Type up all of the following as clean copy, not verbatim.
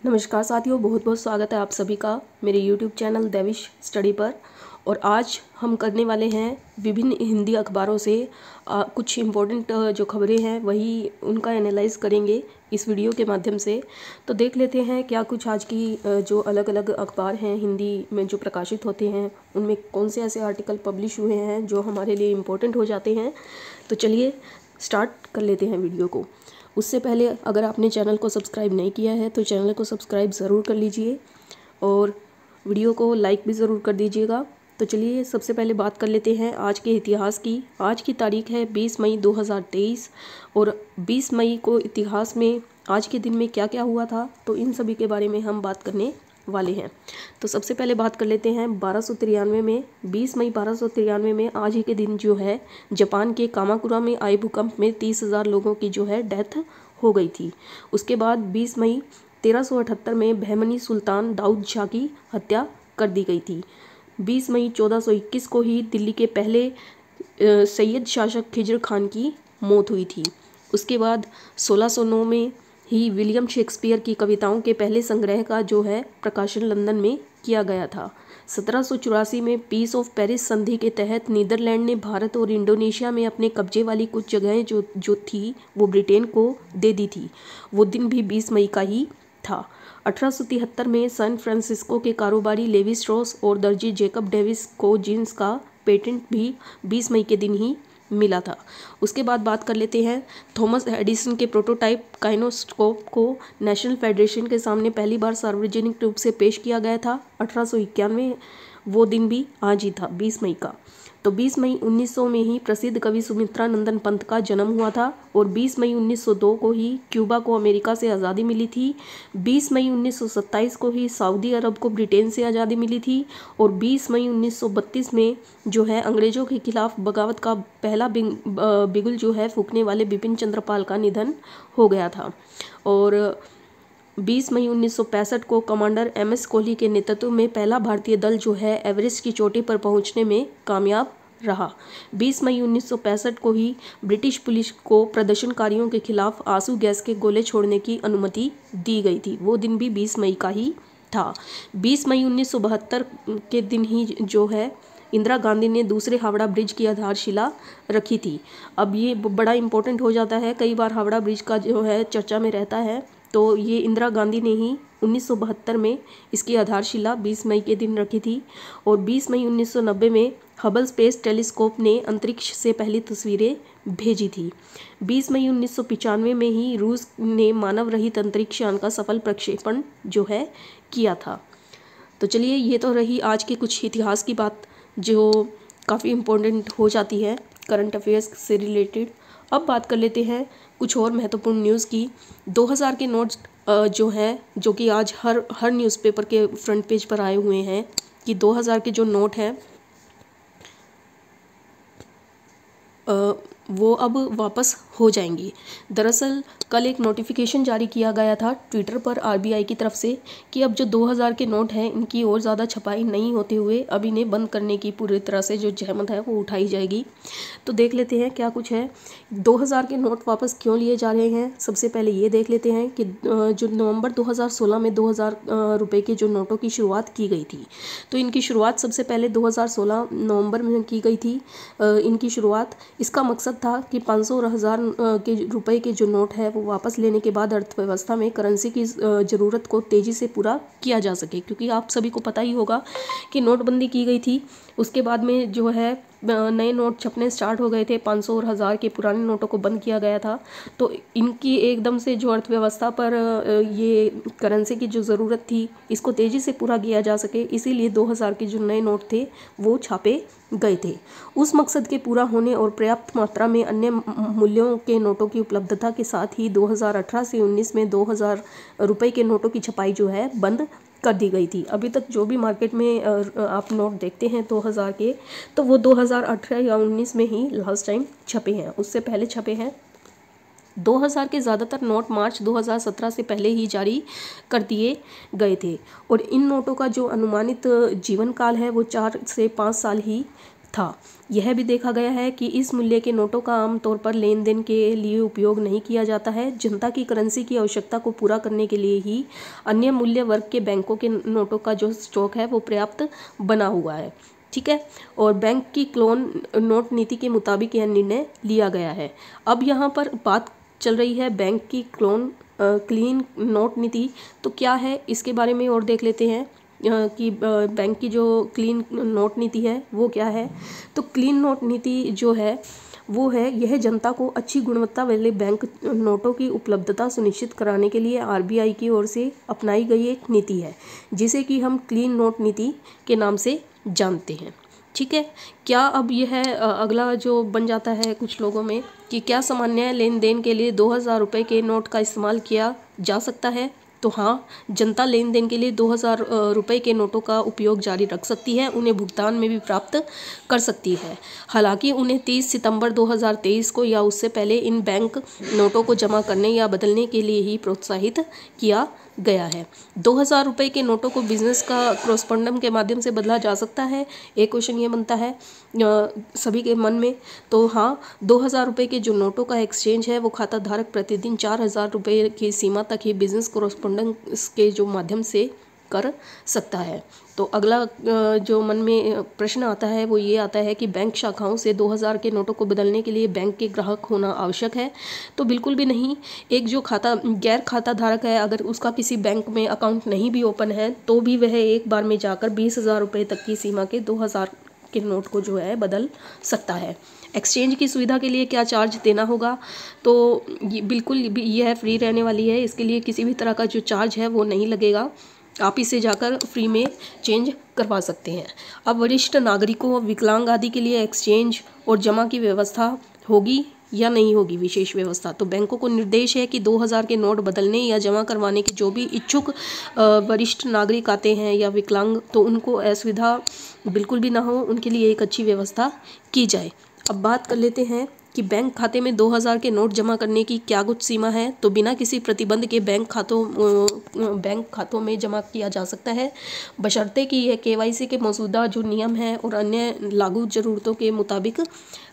नमस्कार साथियों, बहुत बहुत स्वागत है आप सभी का मेरे YouTube चैनल देविश स्टडी पर। और आज हम करने वाले हैं विभिन्न हिंदी अखबारों से कुछ इम्पोर्टेंट जो खबरें हैं वही उनका एनालाइज करेंगे इस वीडियो के माध्यम से। तो देख लेते हैं क्या कुछ आज की जो अलग अलग अखबार हैं हिंदी में जो प्रकाशित होते हैं उनमें कौन से ऐसे आर्टिकल पब्लिश हुए हैं जो हमारे लिए इम्पोर्टेंट हो जाते हैं। तो चलिए स्टार्ट कर लेते हैं वीडियो को। उससे पहले अगर आपने चैनल को सब्सक्राइब नहीं किया है तो चैनल को सब्सक्राइब ज़रूर कर लीजिए और वीडियो को लाइक भी ज़रूर कर दीजिएगा। तो चलिए सबसे पहले बात कर लेते हैं आज के इतिहास की। आज की तारीख है 20 मई 2023 और 20 मई को इतिहास में आज के दिन में क्या क्या हुआ था तो इन सभी के बारे में हम बात करने वाले हैं। तो सबसे पहले बात कर लेते हैं 1293 में 20 मई 1293 में आज ही के दिन जो है जापान के कामाकुरा में आए भूकंप में 30,000 लोगों की जो है डेथ हो गई थी। उसके बाद 20 मई 1378 में बहमनी सुल्तान दाऊद शाह की हत्या कर दी गई थी। 20 मई 1421 को ही दिल्ली के पहले सैयद शासक खिजर खान की मौत हुई थी। उसके बाद 1609 में ही विलियम शेक्सपियर की कविताओं के पहले संग्रह का जो है प्रकाशन लंदन में किया गया था। 1784 में पीस ऑफ पेरिस संधि के तहत नीदरलैंड ने भारत और इंडोनेशिया में अपने कब्जे वाली कुछ जगहें जो थी वो ब्रिटेन को दे दी थी। वो दिन भी 20 मई का ही था। 1873 में सैन फ्रांसिस्को के कारोबारी लेवी स्ट्रॉस और दर्जी जेकब डेविस को जीन्स का पेटेंट भी 20 मई के दिन ही मिला था। उसके बाद बात कर लेते हैं थॉमस एडिसन के प्रोटोटाइप काइनेस्कोप को नेशनल फेडरेशन के सामने पहली बार सार्वजनिक रूप से पेश किया गया था 1891। वो दिन भी आज ही था 20 मई का। तो 20 मई 1900 में ही प्रसिद्ध कवि सुमित्रा नंदन पंत का जन्म हुआ था और 20 मई 1902 को ही क्यूबा को अमेरिका से आज़ादी मिली थी। 20 मई 1927 को ही सऊदी अरब को ब्रिटेन से आज़ादी मिली थी और 20 मई 1932 में जो है अंग्रेज़ों के खिलाफ बगावत का पहला बिगुल जो है फूंकने वाले बिपिन चंद्रपाल का निधन हो गया था। और 20 मई 1965 को कमांडर MS कोहली के नेतृत्व में पहला भारतीय दल जो है एवरेस्ट की चोटी पर पहुंचने में कामयाब रहा। 20 मई 1965 को ही ब्रिटिश पुलिस को प्रदर्शनकारियों के खिलाफ आंसू गैस के गोले छोड़ने की अनुमति दी गई थी। वो दिन भी 20 मई का ही था। 20 मई 1972 के दिन ही जो है इंदिरा गांधी ने दूसरे हावड़ा ब्रिज की आधारशिला रखी थी। अब ये बड़ा इंपॉर्टेंट हो जाता है, कई बार हावड़ा ब्रिज का जो है चर्चा में रहता है। तो ये इंदिरा गांधी ने ही 1972 में इसकी आधारशिला 20 मई के दिन रखी थी। और 20 मई 1990 में हबल स्पेस टेलीस्कोप ने अंतरिक्ष से पहली तस्वीरें भेजी थी। 20 मई 1995 में ही रूस ने मानव रहित अंतरिक्ष यान का सफल प्रक्षेपण जो है किया था। तो चलिए ये तो रही आज के कुछ इतिहास की बात जो काफ़ी इम्पोर्टेंट हो जाती है करंट अफेयर्स से रिलेटेड। अब बात कर लेते हैं कुछ और महत्वपूर्ण न्यूज़ की। 2000 के नोट्स जो हैं जो कि आज हर न्यूज़पेपर के फ्रंट पेज पर आए हुए हैं कि 2000 के जो नोट हैं वो अब वापस हो जाएंगी। दरअसल कल एक नोटिफिकेशन जारी किया गया था ट्विटर पर RBI की तरफ से कि अब जो 2000 के नोट हैं इनकी और ज़्यादा छपाई नहीं होते हुए अब इन्हें बंद करने की पूरी तरह से जो जहमत है वो उठाई जाएगी। तो देख लेते हैं क्या कुछ है। 2000 के नोट वापस क्यों लिए जा रहे हैं, सबसे पहले ये देख लेते हैं कि जो नवंबर 2016 में 2000 रुपये के जो नोटों की शुरुआत की गई थी तो इनकी शुरुआत सबसे पहले 2016 नवंबर में की गई थी। इनकी शुरुआत, इसका मकसद था कि 500 और 1000 के रुपए के जो नोट है वो वापस लेने के बाद अर्थव्यवस्था में करेंसी की ज़रूरत को तेज़ी से पूरा किया जा सके। क्योंकि आप सभी को पता ही होगा कि नोटबंदी की गई थी, उसके बाद में जो है नए नोट छपने स्टार्ट हो गए थे। 500 और 1000 के पुराने नोटों को बंद किया गया था। तो इनकी एकदम से जो अर्थव्यवस्था पर ये करेंसी की जो ज़रूरत थी इसको तेज़ी से पूरा किया जा सके, इसीलिए 2000 के जो नए नोट थे वो छापे गए थे। उस मकसद के पूरा होने और पर्याप्त मात्रा में अन्य मूल्यों के नोटों की उपलब्धता के साथ ही 2018 से 19 में 2000 रुपये के नोटों की छपाई जो है बंद कर दी गई थी। अभी तक जो भी मार्केट में आप नोट देखते हैं 2000 के तो वो 2018 या 19 में ही लास्ट टाइम छपे हैं, उससे पहले छपे हैं। 2000 के ज़्यादातर नोट मार्च 2017 से पहले ही जारी कर दिए गए थे और इन नोटों का जो अनुमानित जीवन काल है वो 4 से 5 साल ही था। यह भी देखा गया है कि इस मूल्य के नोटों का आमतौर पर लेन देन के लिए उपयोग नहीं किया जाता है। जनता की करेंसी की आवश्यकता को पूरा करने के लिए ही अन्य मूल्य वर्ग के बैंकों के नोटों का जो स्टॉक है वो पर्याप्त बना हुआ है। ठीक है, और बैंक की क्लोन नोट नीति के मुताबिक यह निर्णय लिया गया है। अब यहाँ पर बात चल रही है बैंक की क्लीन नोट नीति, तो क्या है इसके बारे में और देख लेते हैं कि बैंक की जो क्लीन नोट नीति है वो क्या है। तो क्लीन नोट नीति जो है वो है, यह जनता को अच्छी गुणवत्ता वाले बैंक नोटों की उपलब्धता सुनिश्चित कराने के लिए आरबीआई की ओर से अपनाई गई एक नीति है, जिसे कि हम क्लीन नोट नीति के नाम से जानते हैं। ठीक है, क्या अब यह अगला जो बन जाता है कुछ लोगों में कि क्या सामान्य लेन देन के लिए 2000 रुपये के नोट का इस्तेमाल किया जा सकता है। तो हाँ, जनता लेन देन के लिए 2000 रुपये के नोटों का उपयोग जारी रख सकती है, उन्हें भुगतान में भी प्राप्त कर सकती है। हालांकि उन्हें 30 सितंबर 2023 को या उससे पहले इन बैंक नोटों को जमा करने या बदलने के लिए ही प्रोत्साहित किया गया है। 2000 रुपये के नोटों को बिजनेस का कॉरस्पॉन्डेंट के माध्यम से बदला जा सकता है। एक क्वेश्चन ये बनता है सभी के मन में। तो हाँ, 2000 रुपये के जो नोटों का एक्सचेंज है वो खाता धारक प्रतिदिन 4000 रुपये की सीमा तक ही बिजनेस कॉरस्पॉन्डेंट के जो माध्यम से कर सकता है। तो अगला जो मन में प्रश्न आता है वो ये आता है कि बैंक शाखाओं से 2000 के नोटों को बदलने के लिए बैंक के ग्राहक होना आवश्यक है। तो बिल्कुल भी नहीं। एक जो गैर खाता धारक है, अगर उसका किसी बैंक में अकाउंट नहीं भी ओपन है तो भी वह एक बार में जाकर 20,000 रुपये तक की सीमा के 2000 के नोट को जो है बदल सकता है। एक्सचेंज की सुविधा के लिए क्या चार्ज देना होगा, तो बिल्कुल यह फ्री रहने वाली है। इसके लिए किसी भी तरह का जो चार्ज है वो नहीं लगेगा, आप इसे जाकर फ्री में चेंज करवा सकते हैं। अब वरिष्ठ नागरिकों, विकलांग आदि के लिए एक्सचेंज और जमा की व्यवस्था होगी या नहीं होगी विशेष व्यवस्था। तो बैंकों को निर्देश है कि 2000 के नोट बदलने या जमा करवाने के जो भी इच्छुक वरिष्ठ नागरिक आते हैं या विकलांग, तो उनको असुविधा बिल्कुल भी ना हो, उनके लिए एक अच्छी व्यवस्था की जाए। अब बात कर लेते हैं कि बैंक खाते में 2000 के नोट जमा करने की क्या कुछ सीमा है। तो बिना किसी प्रतिबंध के बैंक खातों में जमा किया जा सकता है, बशर्ते कि यह केवाईसी के मौजूदा जो नियम है और अन्य लागू ज़रूरतों के मुताबिक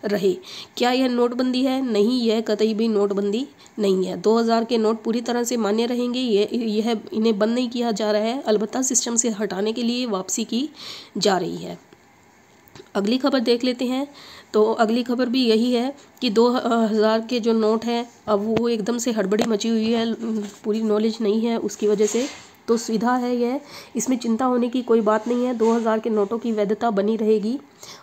रहे। क्या यह नोटबंदी है? नहीं, यह कतई भी नोटबंदी नहीं है। 2000 के नोट पूरी तरह से मान्य रहेंगे, यह इन्हें बंद नहीं किया जा रहा है, अलबत्ता सिस्टम से हटाने के लिए वापसी की जा रही है। अगली खबर देख लेते हैं। तो अगली खबर भी यही है कि 2000 के जो नोट हैं अब वो एकदम से हड़बड़ी मची हुई है, पूरी नॉलेज नहीं है उसकी वजह से। तो सुविधा है यह, इसमें चिंता होने की कोई बात नहीं है। 2000 के नोटों की वैधता बनी रहेगी।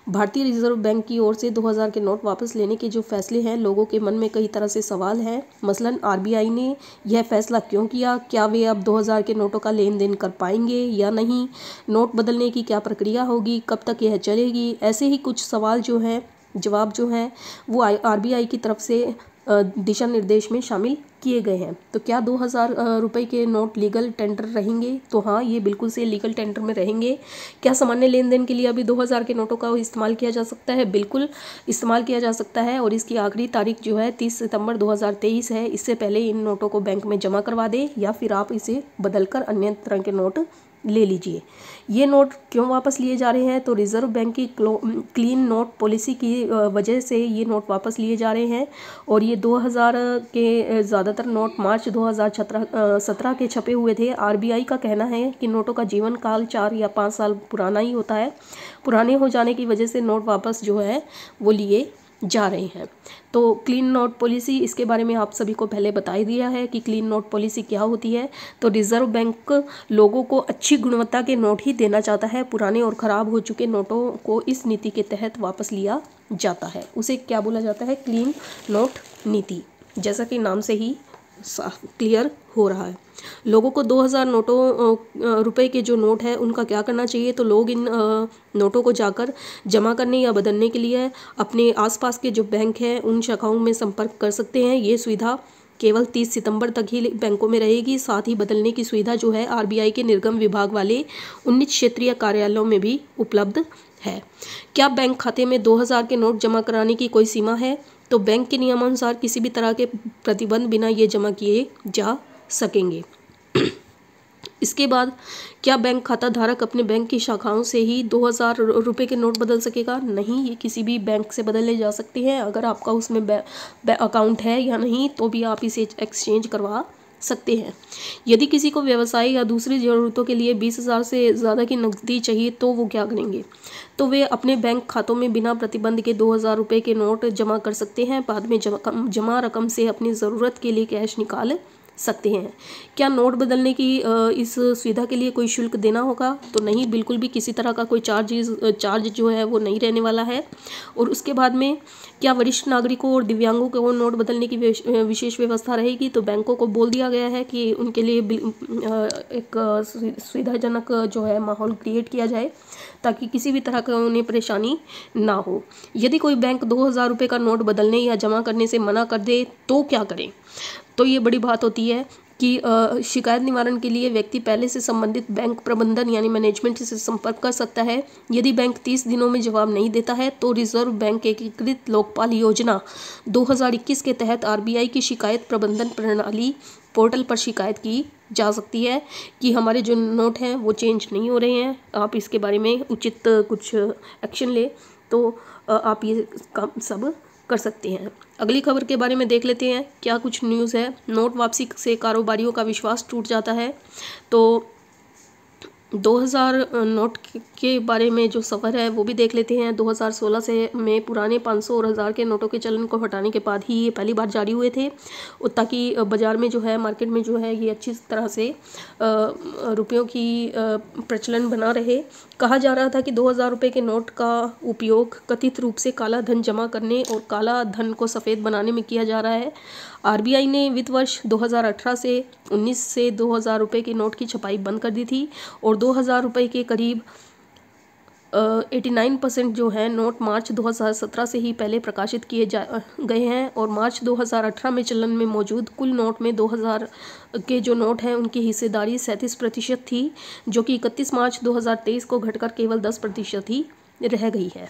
भारतीय रिजर्व बैंक की ओर से 2000 के नोट वापस लेने के जो फैसले हैं, लोगों के मन में कई तरह से सवाल हैं। मसलन आरबीआई ने यह फैसला क्यों किया, क्या वे अब 2000 के नोटों का लेन देन कर पाएंगे या नहीं, नोट बदलने की क्या प्रक्रिया होगी, कब तक यह चलेगी, ऐसे ही कुछ सवाल जो हैं, जवाब जो हैं वो आरबीआई की तरफ से दिशा निर्देश में शामिल किए गए हैं। तो क्या 2000 रुपये के नोट लीगल टेंडर रहेंगे? तो हाँ, ये बिल्कुल से लीगल टेंडर में रहेंगे। क्या सामान्य लेन देन के लिए अभी 2000 के नोटों का इस्तेमाल किया जा सकता है? बिल्कुल इस्तेमाल किया जा सकता है, और इसकी आखिरी तारीख जो है 30 सितंबर 2023 है। इससे पहले इन नोटों को बैंक में जमा करवा दें या फिर आप इसे बदलकर अन्य तरह के नोट ले लीजिए। ये नोट क्यों वापस लिए जा रहे हैं? तो रिजर्व बैंक की क्लीन नोट पॉलिसी की वजह से ये नोट वापस लिए जा रहे हैं, और ये 2000 के ज़्यादातर नोट मार्च 2017 के छपे हुए थे। आरबीआई का कहना है कि नोटों का जीवन काल 4 या 5 साल पुराना ही होता है। पुराने हो जाने की वजह से नोट वापस जो है वो लिए जा रहे हैं। तो क्लीन नोट पॉलिसी, इसके बारे में आप सभी को पहले बता ही दिया है कि क्लीन नोट पॉलिसी क्या होती है। तो रिजर्व बैंक लोगों को अच्छी गुणवत्ता के नोट ही देना चाहता है। पुराने और ख़राब हो चुके नोटों को इस नीति के तहत वापस लिया जाता है। उसे क्या बोला जाता है? क्लीन नोट नीति, जैसा कि नाम से ही क्लियर हो रहा है। लोगों को 2000 रुपए के जो नोट है उनका क्या करना चाहिए? तो लोग इन नोटों को जाकर जमा करने या बदलने के लिए अपने आसपास के जो बैंक हैं उन शाखाओं में संपर्क कर सकते हैं। ये सुविधा केवल 30 सितंबर तक ही बैंकों में रहेगी। साथ ही बदलने की सुविधा जो है आरबीआई के निर्गम विभाग वाले 19 क्षेत्रीय कार्यालयों में भी उपलब्ध है। क्या बैंक खाते में 2000 के नोट जमा कराने की कोई सीमा है? तो बैंक के नियमानुसार किसी भी तरह के प्रतिबंध बिना ये जमा किए जा सकेंगे। इसके बाद क्या बैंक खाता धारक अपने बैंक की शाखाओं से ही 2000 रुपये के नोट बदल सकेगा? नहीं, ये किसी भी बैंक से बदले जा सकते हैं। अगर आपका उसमें अकाउंट है या नहीं तो भी आप इसे एक्सचेंज करवा सकते हैं। यदि किसी को व्यवसाय या दूसरी ज़रूरतों के लिए 20,000 से ज़्यादा की नकदी चाहिए तो वो क्या करेंगे? तो वे अपने बैंक खातों में बिना प्रतिबंध के 2000 रुपये के नोट जमा कर सकते हैं। बाद में जमा रकम से अपनी ज़रूरत के लिए कैश निकाल सकते हैं। क्या नोट बदलने की इस सुविधा के लिए कोई शुल्क देना होगा? तो नहीं, बिल्कुल भी किसी तरह का कोई चार्ज जो है वो नहीं रहने वाला है। और उसके बाद में क्या वरिष्ठ नागरिकों और दिव्यांगों को नोट बदलने की विशेष व्यवस्था रहेगी? तो बैंकों को बोल दिया गया है कि उनके लिए एक सुविधाजनक जो है माहौल क्रिएट किया जाए ताकि किसी भी तरह का उन्हें परेशानी ना हो। यदि कोई बैंक 2000 रुपये का नोट बदलने या जमा करने से मना कर दे तो क्या करें? तो ये बड़ी बात होती है कि शिकायत निवारण के लिए व्यक्ति पहले से संबंधित बैंक प्रबंधन यानी मैनेजमेंट से संपर्क कर सकता है। यदि बैंक 30 दिनों में जवाब नहीं देता है तो रिजर्व बैंक एकीकृत लोकपाल योजना 2021 के तहत आरबीआई की शिकायत प्रबंधन प्रणाली पोर्टल पर शिकायत की जा सकती है कि हमारे जो नोट हैं वो चेंज नहीं हो रहे हैं, आप इसके बारे में उचित कुछ एक्शन ले। तो आप ये काम सब कर सकते हैं। अगली खबर के बारे में देख लेते हैं क्या कुछ न्यूज़ है। नोट वापसी से कारोबारियों का विश्वास टूट जाता है। तो 2000 नोट के बारे में जो सफ़र है वो भी देख लेते हैं। 2016 से में पुराने 500 और 1000 के नोटों के चलन को हटाने के बाद ही ये पहली बार जारी हुए थे, ताकि बाज़ार में जो है, मार्केट में जो है ये अच्छी तरह से रुपयों की प्रचलन बना रहे। कहा जा रहा था कि 2000 रुपये के नोट का उपयोग कथित रूप से काला धन जमा करने और काला धन को सफ़ेद बनाने में किया जा रहा है। आरबीआई ने वित्त वर्ष 2018 से 19 से 2000 रुपये के नोट की छपाई बंद कर दी थी और 2000 रुपये के करीब 89% जो है नोट मार्च 2017 से ही पहले प्रकाशित किए गए हैं। और मार्च 2018 में चलन में मौजूद कुल नोट में 2000 के जो नोट हैं उनकी हिस्सेदारी 37% थी, जो कि 31 मार्च 2023 को घटकर केवल 10% ही रह गई है।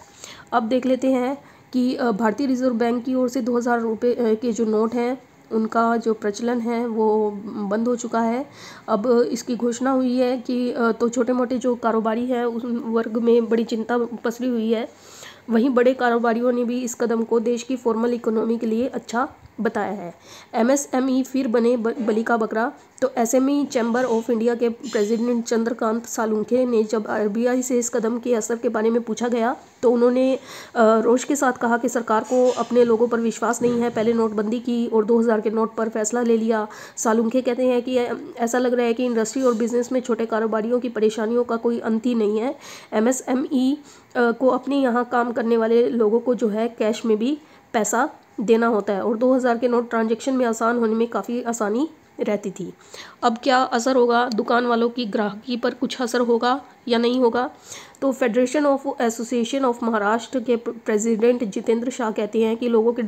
अब देख लेते हैं कि भारतीय रिजर्व बैंक की ओर से 2000 रुपये के जो नोट हैं उनका जो प्रचलन है वो बंद हो चुका है। अब इसकी घोषणा हुई है कि तो छोटे मोटे जो कारोबारी हैं उस वर्ग में बड़ी चिंता पसरी हुई है। वहीं बड़े कारोबारियों ने भी इस कदम को देश की फॉर्मल इकोनॉमी के लिए अच्छा बताया है। एमएसएमई फिर बने बलि का बकरा। तो एसएमई चैम्बर ऑफ इंडिया के प्रेसिडेंट चंद्रकांत सालुंखे ने जब आरबीआई से इस कदम के असर के बारे में पूछा गया तो उन्होंने रोष के साथ कहा कि सरकार को अपने लोगों पर विश्वास नहीं है, पहले नोटबंदी की और 2000 के नोट पर फैसला ले लिया। सालुंखे कहते हैं कि ऐसा लग रहा है कि इंडस्ट्री और बिजनेस में छोटे कारोबारियों की परेशानियों का कोई अंत ही नहीं है। एमएसएमई को अपने यहाँ काम करने वाले लोगों को जो है कैश में भी पैसा देना होता है और 2000 के नोट ट्रांजैक्शन में आसान होने में काफ़ी आसानी रहती थी। अब क्या असर होगा? दुकान वालों की ग्राहकी पर कुछ असर होगा या नहीं होगा? तो federation of association of Maharashtra के प्रेसिडेंट जितेंद्र शाह कहते हैं कि लोगों के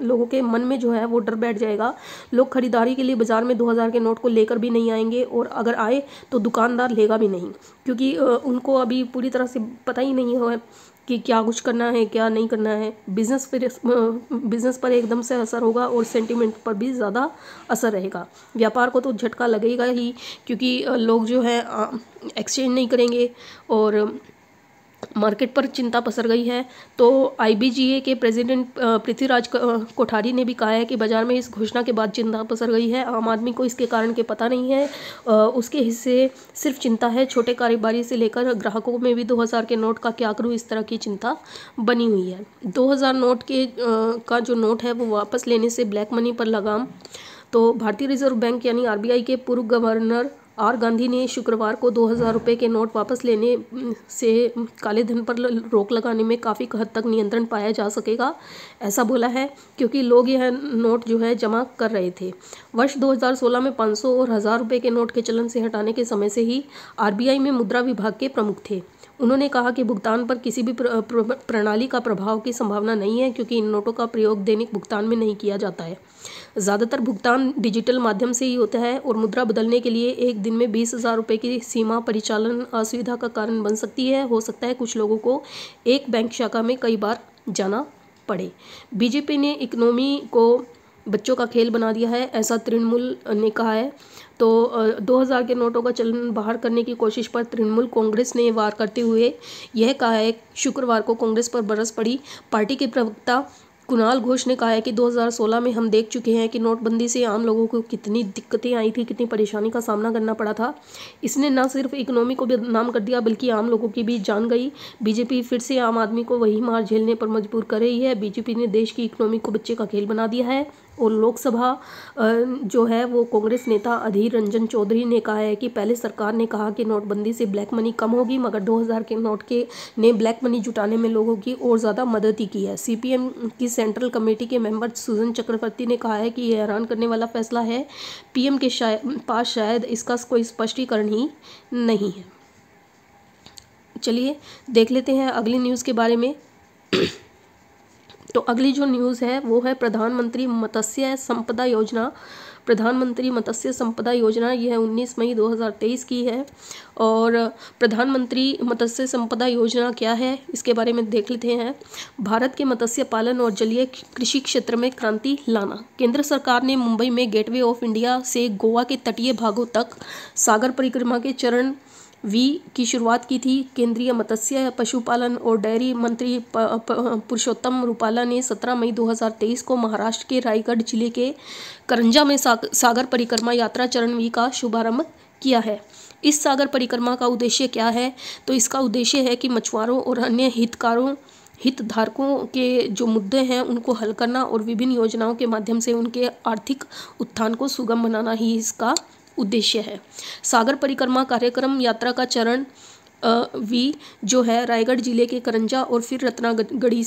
लोगों के मन में जो है वो डर बैठ जाएगा। लोग खरीदारी के लिए बाज़ार में 2000 के नोट को लेकर भी नहीं आएंगे और अगर आए तो दुकानदार लेगा भी नहीं, क्योंकि उनको अभी पूरी तरह से पता ही नहीं है कि क्या कुछ करना है क्या नहीं करना है। बिजनेस पर एकदम से असर होगा और सेंटीमेंट पर भी ज़्यादा असर रहेगा। व्यापार को तो झटका लगेगा ही, क्योंकि लोग जो है एक्सचेंज नहीं करेंगे और मार्केट पर चिंता पसर गई है। तो आईबीजीए के प्रेसिडेंट पृथ्वीराज कोठारी ने भी कहा है कि बाजार में इस घोषणा के बाद चिंता पसर गई है। आम आदमी को इसके कारण के पता नहीं है, उसके हिस्से सिर्फ चिंता है। छोटे कारोबारी से लेकर ग्राहकों में भी 2000 के नोट का क्या करूँ इस तरह की चिंता बनी हुई है। 2000 नोट का जो नोट है वो वापस लेने से ब्लैक मनी पर लगाम। तो भारतीय रिजर्व बैंक यानी आरबीआई के पूर्व गवर्नर आर गांधी ने शुक्रवार को 2000 रुपये के नोट वापस लेने से काले धन पर रोक लगाने में काफ़ी हद तक नियंत्रण पाया जा सकेगा, ऐसा बोला है, क्योंकि लोग यह नोट जो है जमा कर रहे थे। वर्ष 2016 में 500 और 1000 रुपये के नोट के चलन से हटाने के समय से ही आरबीआई में मुद्रा विभाग के प्रमुख थे। उन्होंने कहा कि भुगतान पर किसी भी प्रणाली का प्रभाव की संभावना नहीं है, क्योंकि इन नोटों का प्रयोग दैनिक भुगतान में नहीं किया जाता है। ज़्यादातर भुगतान डिजिटल माध्यम से ही होता है और मुद्रा बदलने के लिए एक दिन में 20,000 रुपये की सीमा परिचालन असुविधा का कारण बन सकती है। हो सकता है कुछ लोगों को एक बैंक शाखा में कई बार जाना पड़े। बीजेपी ने इकोनॉमी को बच्चों का खेल बना दिया है, ऐसा तृणमूल ने कहा है। तो 2000 के नोटों का चलन बाहर करने की कोशिश पर तृणमूल कांग्रेस ने वार करते हुए यह कहा है। शुक्रवार को कांग्रेस पर बरस पड़ी। पार्टी के प्रवक्ता कुणाल घोष ने कहा है कि 2016 में हम देख चुके हैं कि नोटबंदी से आम लोगों को कितनी दिक्कतें आई थी, कितनी परेशानी का सामना करना पड़ा था। इसने न सिर्फ इकोनॉमी को बदनाम कर दिया बल्कि आम लोगों की भी जान गई। बीजेपी फिर से आम आदमी को वही मार झेलने पर मजबूर कर रही है। बीजेपी ने देश की इकोनॉमी को बच्चे का खेल बना दिया है। और लोकसभा जो है वो कांग्रेस नेता अधीर रंजन चौधरी ने कहा है कि पहले सरकार ने कहा कि नोटबंदी से ब्लैक मनी कम होगी, मगर 2000 के नोट के ने ब्लैक मनी जुटाने में लोगों की और ज़्यादा मदद ही की है। सीपीएम की सेंट्रल कमेटी के मेंबर सुजन चक्रवर्ती ने कहा है कि यह हैरान करने वाला फैसला है। पीएम के पास शायद इसका कोई स्पष्टीकरण ही नहीं है। चलिए देख लेते हैं अगली न्यूज़ के बारे में। तो अगली जो न्यूज़ है वो है प्रधानमंत्री मत्स्य संपदा योजना। प्रधानमंत्री मत्स्य संपदा योजना यह 19 मई 2023 की है। और प्रधानमंत्री मत्स्य संपदा योजना क्या है इसके बारे में देख लेते हैं। भारत के मत्स्य पालन और जलीय कृषि क्षेत्र में क्रांति लाना। केंद्र सरकार ने मुंबई में गेटवे ऑफ इंडिया से गोवा के तटीय भागों तक सागर परिक्रमा के चरण वी की शुरुआत की थी। केंद्रीय मत्स्य पशुपालन और डेयरी मंत्री पुरुषोत्तम रूपाला ने 17 मई 2023 को महाराष्ट्र के रायगढ़ जिले के करंजा में सागर परिक्रमा यात्रा चरण वी का शुभारंभ किया है। इस सागर परिक्रमा का उद्देश्य क्या है? तो इसका उद्देश्य है कि मछुआरों और अन्य हितधारकों के जो मुद्दे हैं उनको हल करना और विभिन्न योजनाओं के माध्यम से उनके आर्थिक उत्थान को सुगम बनाना ही इसका उद्देश्य है। सागर परिक्रमा कार्यक्रम यात्रा का चरण वी जो है रायगढ़ जिले के करंजा और फिर रत्नागिरी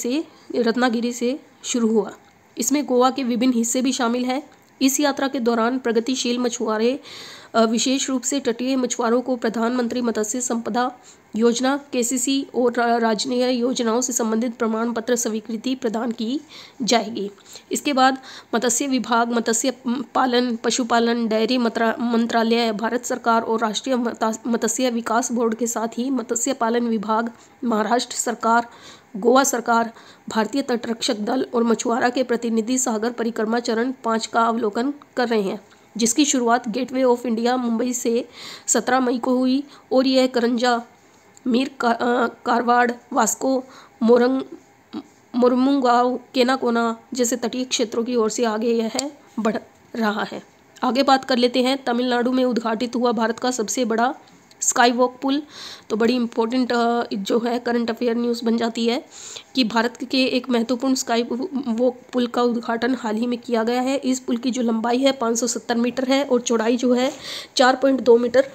से शुरू हुआ। इसमें गोवा के विभिन्न हिस्से भी शामिल हैं। इस यात्रा के दौरान प्रगतिशील मछुआरे विशेष रूप से तटीय मछुआरों को प्रधानमंत्री मत्स्य संपदा योजना केसीसी और राज्य योजनाओं से संबंधित प्रमाण पत्र स्वीकृति प्रदान की जाएगी। इसके बाद मत्स्य विभाग, मत्स्य पालन, पशुपालन, डेयरी मंत्रालय, भारत सरकार और राष्ट्रीय मत्स्य विकास बोर्ड के साथ ही मत्स्य पालन विभाग, महाराष्ट्र सरकार, गोवा सरकार, भारतीय तटरक्षक दल और मछुआरा के प्रतिनिधि सागर परिक्रमा चरण 5 का अवलोकन कर रहे हैं, जिसकी शुरुआत गेटवे ऑफ इंडिया मुंबई से 17 मई को हुई और यह करंजा, मीर कारवाड़, वास्को, मोरमुगांव, केनाकोना जैसे तटीय क्षेत्रों की ओर से आगे यह बढ़ रहा है। आगे बात कर लेते हैं। तमिलनाडु में उद्घाटित हुआ भारत का सबसे बड़ा स्काई वॉक पुल। तो बड़ी इंपॉर्टेंट जो है करंट अफेयर न्यूज़ बन जाती है कि भारत के एक महत्वपूर्ण स्काई वॉक पुल का उद्घाटन हाल ही में किया गया है। इस पुल की जो लंबाई है 570 मीटर है और चौड़ाई जो है 4.2 मीटर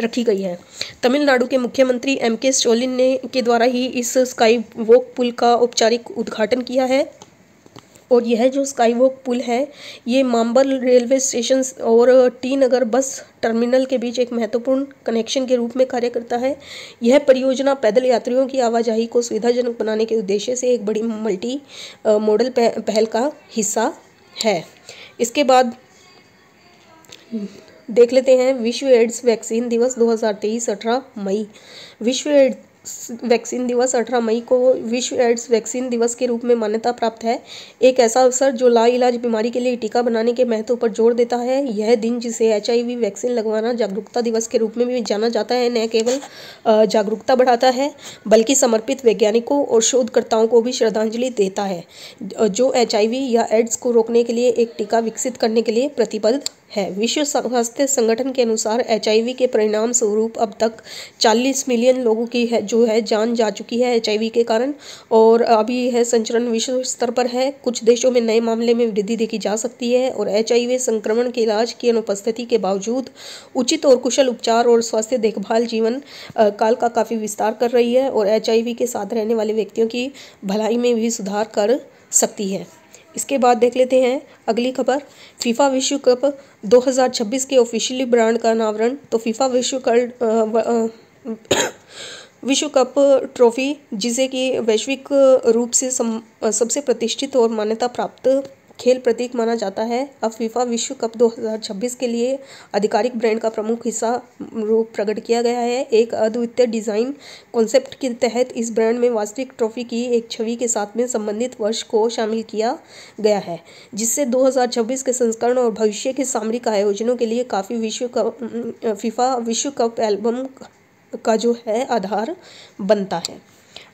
रखी गई है। तमिलनाडु के मुख्यमंत्री एम.के. स्टालिन ने के द्वारा ही इस स्काई वॉक पुल का औपचारिक उद्घाटन किया है। और यह जो स्काई वॉक पुल है ये मांबल रेलवे स्टेशन और टी नगर बस टर्मिनल के बीच एक महत्वपूर्ण कनेक्शन के रूप में कार्य करता है। यह परियोजना पैदल यात्रियों की आवाजाही को सुविधाजनक बनाने के उद्देश्य से एक बड़ी मल्टी मॉडल पहल का हिस्सा है। इसके बाद देख लेते हैं विश्व एड्स वैक्सीन दिवस 2023 18 मई। विश्व एड्स वैक्सीन दिवस 18 मई को विश्व एड्स वैक्सीन दिवस के रूप में मान्यता प्राप्त है। एक ऐसा अवसर जो लाइलाज बीमारी के लिए टीका बनाने के महत्व पर जोर देता है। यह दिन जिसे HIV वैक्सीन लगवाना जागरूकता दिवस के रूप में भी जाना जाता है, न केवल जागरूकता बढ़ाता है बल्कि समर्पित वैज्ञानिकों और शोधकर्ताओं को भी श्रद्धांजलि देता है जो HIV या एड्स को रोकने के लिए एक टीका विकसित करने के लिए प्रतिबद्ध है। विश्व स्वास्थ्य संगठन के अनुसार HIV के परिणाम स्वरूप अब तक 40 मिलियन लोगों की जो है जान जा चुकी है HIV के कारण, और अभी यह संचरण विश्व स्तर पर है। कुछ देशों में नए मामले में वृद्धि देखी जा सकती है और HIV संक्रमण के इलाज की अनुपस्थिति के बावजूद उचित और कुशल उपचार और स्वास्थ्य देखभाल जीवन काल का काफ़ी विस्तार कर रही है और HIV के साथ रहने वाले व्यक्तियों की भलाई में भी सुधार कर सकती है। इसके बाद देख लेते हैं अगली खबर। फीफा विश्व कप 2026 के ऑफिशियली ब्रांड का अनावरण। तो फीफा विश्व कप ट्रॉफी जिसे कि वैश्विक रूप से सबसे प्रतिष्ठित और मान्यता प्राप्त खेल प्रतीक माना जाता है। अब फीफा विश्व कप 2026 के लिए आधिकारिक ब्रांड का प्रमुख हिस्सा रूप प्रकट किया गया है। एक अद्वितीय डिज़ाइन कॉन्सेप्ट के तहत इस ब्रांड में वास्तविक ट्रॉफी की एक छवि के साथ में संबंधित वर्ष को शामिल किया गया है, जिससे 2026 के संस्करण और भविष्य के सामरिक आयोजनों के लिए फीफा विश्व कप एल्बम का जो है आधार बनता है।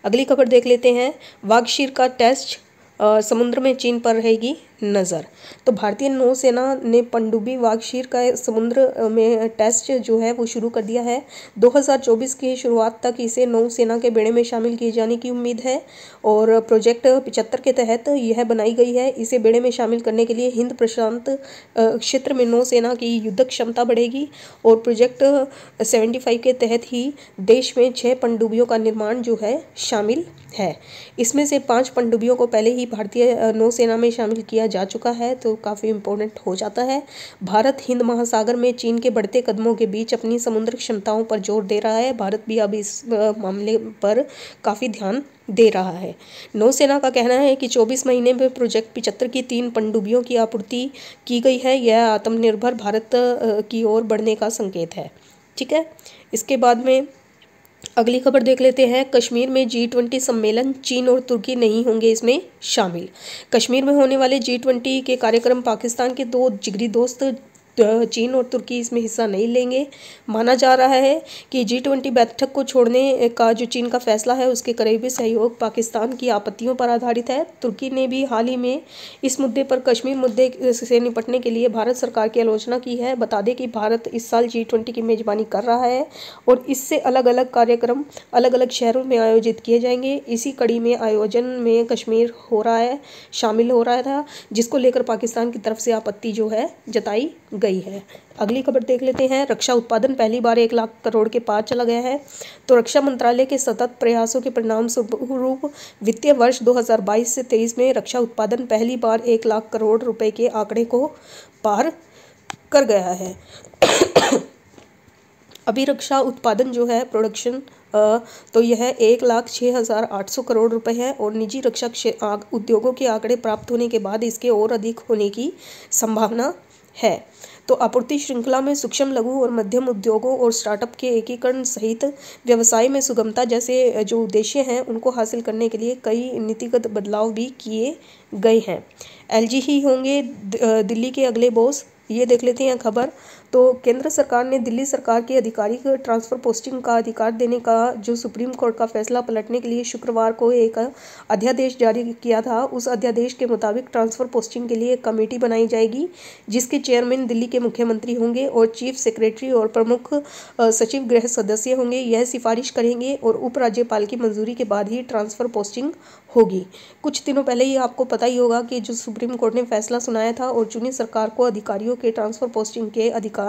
अगली खबर देख लेते हैं। वाघशीर का टेस्ट समुद्र में चीन पर रहेगी नज़र। तो भारतीय नौसेना ने पनडुब्बी वाघशीर का समुद्र में टेस्ट जो है वो शुरू कर दिया है। 2024 की शुरुआत तक इसे नौसेना के बेड़े में शामिल किए जाने की उम्मीद है और प्रोजेक्ट 75 के तहत यह बनाई गई है। इसे बेड़े में शामिल करने के लिए हिंद प्रशांत क्षेत्र में नौसेना की युद्धक क्षमता बढ़ेगी और प्रोजेक्ट 75 के तहत ही देश में 6 पनडुब्बियों का निर्माण जो है शामिल है। इसमें से 5 पनडुब्बियों को पहले ही भारतीय नौसेना में शामिल किया जा चुका है, तो काफ़ी इम्पोर्टेंट हो जाता है। भारत हिंद महासागर में चीन के बढ़ते कदमों के बीच अपनी समुद्र क्षमताओं पर जोर दे रहा है। भारत भी अब इस मामले पर काफ़ी ध्यान दे रहा है। नौसेना का कहना है कि 24 महीने में प्रोजेक्ट 75 की 3 पनडुब्बियों की आपूर्ति की गई है। यह आत्मनिर्भर भारत की ओर बढ़ने का संकेत है। ठीक है, इसके बाद में अगली खबर देख लेते हैं। कश्मीर में G20 सम्मेलन, चीन और तुर्की नहीं होंगे इसमें शामिल। कश्मीर में होने वाले G20 के कार्यक्रम पाकिस्तान के 2 जिगरी दोस्त चीन और तुर्की इसमें हिस्सा नहीं लेंगे। माना जा रहा है कि G20 बैठक को छोड़ने का जो चीन का फैसला है उसके करीबी सहयोग पाकिस्तान की आपत्तियों पर आधारित है। तुर्की ने भी हाल ही में इस मुद्दे पर कश्मीर मुद्दे से निपटने के लिए भारत सरकार की आलोचना की है। बता दें कि भारत इस साल G20 की मेजबानी कर रहा है और इससे अलग अलग कार्यक्रम अलग अलग शहरों में आयोजित किए जाएंगे। इसी कड़ी में आयोजन में कश्मीर शामिल हो रहा था, जिसको लेकर पाकिस्तान की तरफ से आपत्ति जो है जताई गई है। अगली खबर देख लेते हैं। रक्षा उत्पादन पहली बार 1 लाख करोड़ के पार चला गया है। तो रक्षा मंत्रालय के सतत प्रयासों के परिणाम स्वरूप वित्तीय वर्ष 2022 से 23 में रक्षा उत्पादन पहली बार 1 लाख करोड़ रुपए के आंकड़े को पार कर गया है। अभी रक्षा उत्पादन जो है प्रोडक्शन तो यह 1,06,800 करोड़ रुपए है और निजी रक्षा उद्योगों के आंकड़े प्राप्त होने के बाद इसके और अधिक होने की संभावना है। तो आपूर्ति श्रृंखला में सूक्ष्म, लघु और मध्यम उद्योगों और स्टार्टअप के एकीकरण सहित व्यवसाय में सुगमता जैसे जो उद्देश्य हैं उनको हासिल करने के लिए कई नीतिगत बदलाव भी किए गए हैं। एलजी ही होंगे दिल्ली के अगले बॉस, ये देख लेते हैं खबर। तो केंद्र सरकार ने दिल्ली सरकार के आधिकारिक ट्रांसफ़र पोस्टिंग का अधिकार देने का जो सुप्रीम कोर्ट का फैसला पलटने के लिए शुक्रवार को एक अध्यादेश जारी किया था। उस अध्यादेश के मुताबिक ट्रांसफ़र पोस्टिंग के लिए एक कमेटी बनाई जाएगी, जिसके चेयरमैन दिल्ली के मुख्यमंत्री होंगे और चीफ सेक्रेटरी और प्रमुख सचिव गृह सदस्य होंगे। यह सिफारिश करेंगे और उपराज्यपाल की मंजूरी के बाद ही ट्रांसफ़र पोस्टिंग होगी। कुछ दिनों पहले ही आपको पता ही होगा कि जो सुप्रीम कोर्ट ने फैसला सुनाया था और चुनी सरकार को अधिकारियों के ट्रांसफ़र पोस्टिंग के अधिकार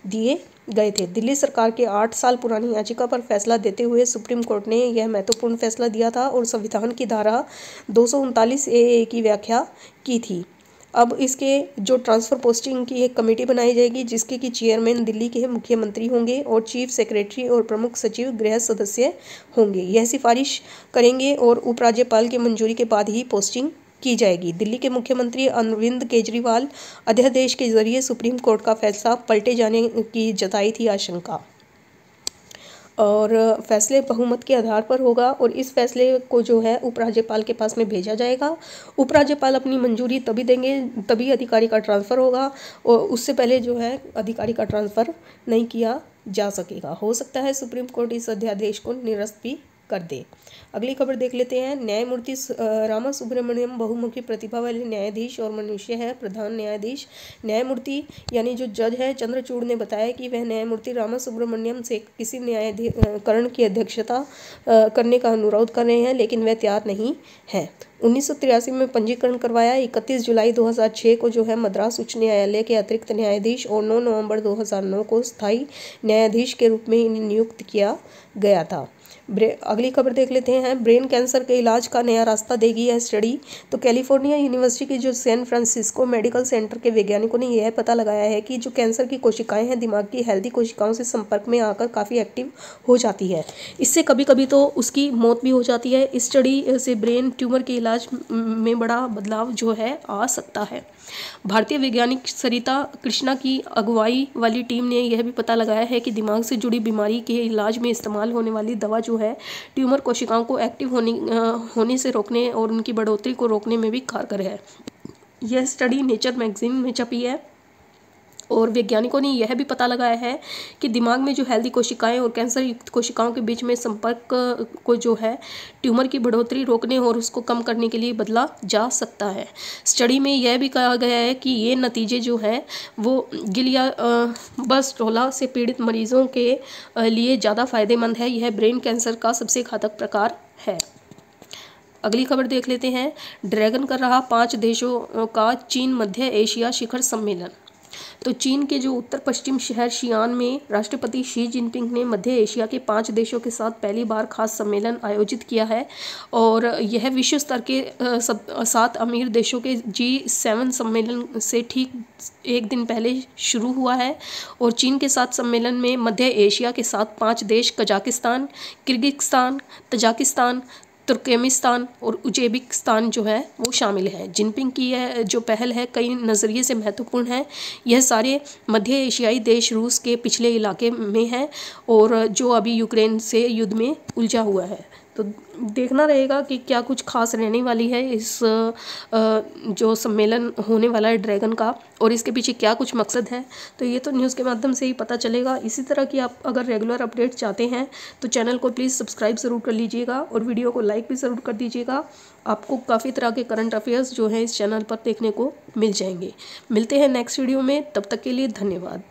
दिए गए थे। दिल्ली सरकार के 8 साल पुरानी याचिका पर फैसला देते हुए सुप्रीम कोर्ट ने यह महत्वपूर्ण फैसला दिया था और संविधान की धारा 239 ए की व्याख्या की थी। अब इसके जो ट्रांसफ़र पोस्टिंग की एक कमेटी बनाई जाएगी, जिसके की चेयरमैन दिल्ली के मुख्यमंत्री होंगे और चीफ सेक्रेटरी और प्रमुख सचिव गृह सदस्य होंगे। यह सिफारिश करेंगे और उपराज्यपाल की मंजूरी के बाद ही पोस्टिंग की जाएगी। दिल्ली के मुख्यमंत्री अरविंद केजरीवाल अध्यादेश के जरिए सुप्रीम कोर्ट का फैसला पलटे जाने की जताई थी आशंका, और फैसले बहुमत के आधार पर होगा और इस फैसले को जो है उपराज्यपाल के पास में भेजा जाएगा। उपराज्यपाल अपनी मंजूरी तभी देंगे, तभी अधिकारी का ट्रांसफ़र होगा और उससे पहले जो है अधिकारी का ट्रांसफ़र नहीं किया जा सकेगा। हो सकता है सुप्रीम कोर्ट इस अध्यादेश को निरस्त भी कर दे। अगली खबर देख लेते हैं। न्यायमूर्ति रामा सुब्रमण्यम बहुमुखी प्रतिभा वाले न्यायाधीश और मनुष्य है। प्रधान न्यायाधीश न्यायमूर्ति यानी जो जज है चंद्रचूड़ ने बताया कि वह न्यायमूर्ति रामा सुब्रमण्यम से किसी न्यायाधिकरण की अध्यक्षता करने का अनुरोध कर रहे हैं, लेकिन वह तैयार नहीं है। 1983 में पंजीकरण करवाया। 31 जुलाई 2006 को जो है मद्रास उच्च न्यायालय के अतिरिक्त न्यायाधीश और 9 नवंबर 2009 को स्थायी न्यायाधीश के रूप में इन्हें नियुक्त किया गया था। अगली खबर देख लेते हैं, ब्रेन कैंसर के इलाज का नया रास्ता देगी यह स्टडी। तो कैलिफोर्निया यूनिवर्सिटी की जो सैन फ्रांसिस्को मेडिकल सेंटर के वैज्ञानिकों ने यह पता लगाया है कि जो कैंसर की कोशिकाएं हैं दिमाग की हेल्दी कोशिकाओं से संपर्क में आकर काफ़ी एक्टिव हो जाती है। इससे कभी कभी तो उसकी मौत भी हो जाती है। इस स्टडी से ब्रेन ट्यूमर के इलाज में बड़ा बदलाव जो है आ सकता है। भारतीय वैज्ञानिक सरिता कृष्णा की अगुवाई वाली टीम ने यह भी पता लगाया है कि दिमाग से जुड़ी बीमारी के इलाज में इस्तेमाल होने वाली दवा जो है ट्यूमर कोशिकाओं को एक्टिव होने से रोकने और उनकी बढ़ोतरी को रोकने में भी कारगर है। यह स्टडी नेचर मैगजीन में छपी है और वैज्ञानिकों ने यह भी पता लगाया है कि दिमाग में जो हेल्दी कोशिकाएं और कैंसर युक्त कोशिकाओं के बीच में संपर्क को जो है ट्यूमर की बढ़ोतरी रोकने और उसको कम करने के लिए बदला जा सकता है। स्टडी में यह भी कहा गया है कि ये नतीजे जो है वो ग्लियाब्लास्टोमा से पीड़ित मरीजों के लिए ज़्यादा फायदेमंद है। यह ब्रेन कैंसर का सबसे घातक प्रकार है। अगली खबर देख लेते हैं, ड्रैगन कर रहा 5 देशों का चीन मध्य एशिया शिखर सम्मेलन। तो चीन के जो उत्तर पश्चिम शहर शियान में राष्ट्रपति शी जिनपिंग ने मध्य एशिया के 5 देशों के साथ पहली बार खास सम्मेलन आयोजित किया है और यह विश्व स्तर के 7 अमीर देशों के G7 सम्मेलन से ठीक एक दिन पहले शुरू हुआ है। और चीन के साथ सम्मेलन में मध्य एशिया के साथ 5 देश कजाकिस्तान, किर्गिस्तान, तजाकिस्तान, तुर्कमेनिस्तान और उज़्बेकिस्तान जो है वो शामिल है। जिनपिंग की यह जो पहल है कई नज़रिए से महत्वपूर्ण है। यह सारे मध्य एशियाई देश रूस के पिछले इलाके में हैं और जो अभी यूक्रेन से युद्ध में उलझा हुआ है। तो देखना रहेगा कि क्या कुछ खास रहने वाली है इस जो सम्मेलन होने वाला है ड्रैगन का और इसके पीछे क्या कुछ मकसद है। तो ये तो न्यूज़ के माध्यम से ही पता चलेगा। इसी तरह की आप अगर रेगुलर अपडेट चाहते हैं तो चैनल को प्लीज़ सब्सक्राइब ज़रूर कर लीजिएगा और वीडियो को लाइक भी ज़रूर कर दीजिएगा। आपको काफ़ी तरह के करंट अफेयर्स जो हैं इस चैनल पर देखने को मिल जाएंगे। मिलते हैं नेक्स्ट वीडियो में, तब तक के लिए धन्यवाद।